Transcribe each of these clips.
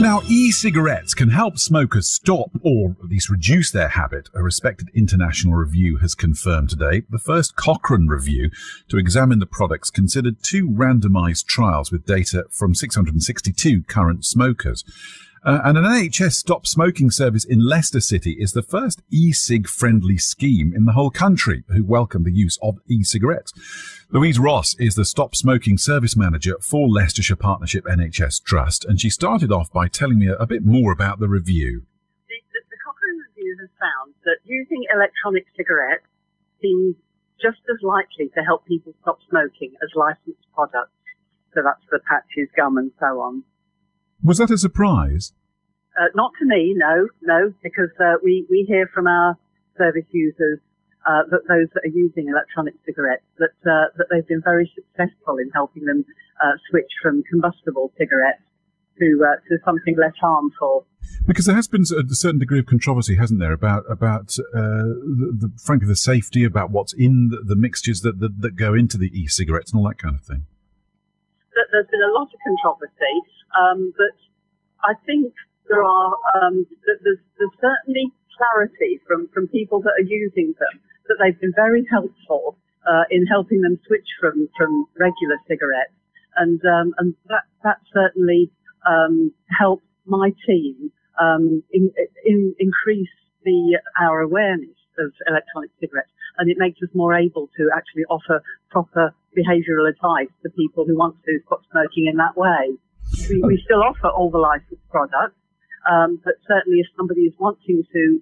Now, e-cigarettes can help smokers stop or at least reduce their habit, a respected international review has confirmed today. The first Cochrane review to examine the products considered two randomised trials with data from 662 current smokers. And an NHS stop smoking service in Leicester City is the first e-cig friendly scheme in the whole country who welcome the use of e-cigarettes. Louise Ross is the stop smoking service manager for Leicestershire Partnership NHS Trust, and she started off by telling me a bit more about the review. The Cochrane review has found that using electronic cigarettes seems just as likely to help people stop smoking as licensed products. So that's the patches, gum and so on. Was that a surprise? Not to me, no, because we hear from our service users that those that are using electronic cigarettes that they've been very successful in helping them switch from combustible cigarettes to something less harmful. Because there has been a certain degree of controversy, hasn't there, about frankly the safety, about what's in the mixtures that go into the e-cigarettes and all that kind of thing. There's been a lot of controversy, but I think there's certainly clarity from people that are using them that they've been very helpful in helping them switch from regular cigarettes, and that certainly helped my team increase our awareness of electronic cigarettes, and it makes us more able to actually offer proper behavioural advice to people who want to stop smoking in that way. We still offer all the licensed products, but certainly if somebody is wanting to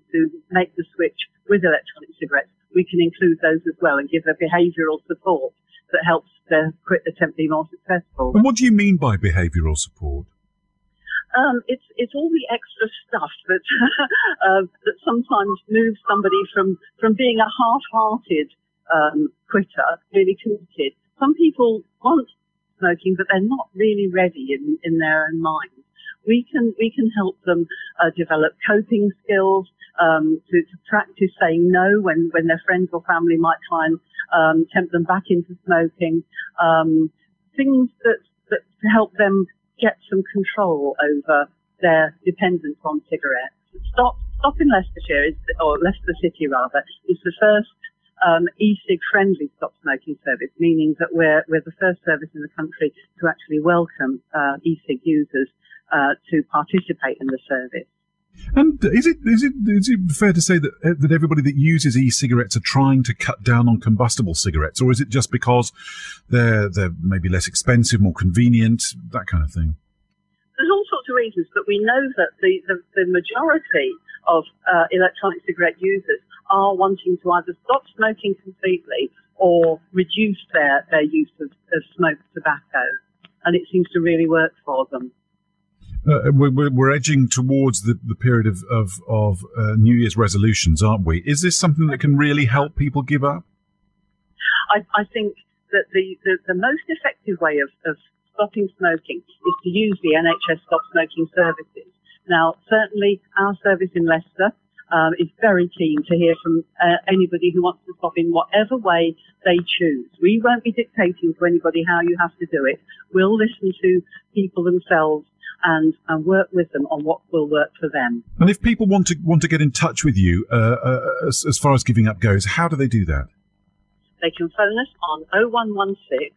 make the switch with electronic cigarettes, we can include those as well and give a behavioural support that helps their quit attempt be more successful. And what do you mean by behavioural support? It's all the extra stuff that that sometimes moves somebody from being a half-hearted quitter, really committed. Some people want smoking, but they're not really ready in their own minds. We can help them develop coping skills, to practice saying no when their friends or family might try and tempt them back into smoking. Things that help them get some control over their dependence on cigarettes. Stop in Leicestershire, or Leicester City rather, is the first e-cig friendly stop smoking service, meaning that we're the first service in the country to actually welcome e-cig users to participate in the service. And is it fair to say that everybody that uses e-cigarettes are trying to cut down on combustible cigarettes, or is it just because they're maybe less expensive, more convenient, that kind of thing? There's all sorts of reasons, but we know that the majority of electronic cigarette users are wanting to either stop smoking completely or reduce their use of smoked tobacco, and it seems to really work for them. We're edging towards the period of New Year's resolutions, aren't we? Is this something that can really help people give up? I think that the most effective way of stopping smoking is to use the NHS stop smoking services. Now, certainly our service in Leicester is very keen to hear from anybody who wants to stop in whatever way they choose. We won't be dictating to anybody how you have to do it. We'll listen to people themselves and work with them on what will work for them. And if people want to get in touch with you as far as giving up goes, how do they do that? They can phone us on 0116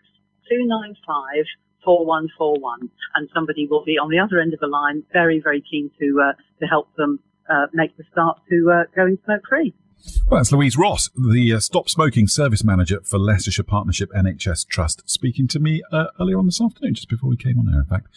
295 4141, and somebody will be on the other end of the line, very, very keen to help them make the start to going smoke free. Well, that's Louise Ross, the Stop Smoking Service Manager for Leicestershire Partnership NHS Trust, speaking to me earlier on this afternoon, just before we came on air, in fact.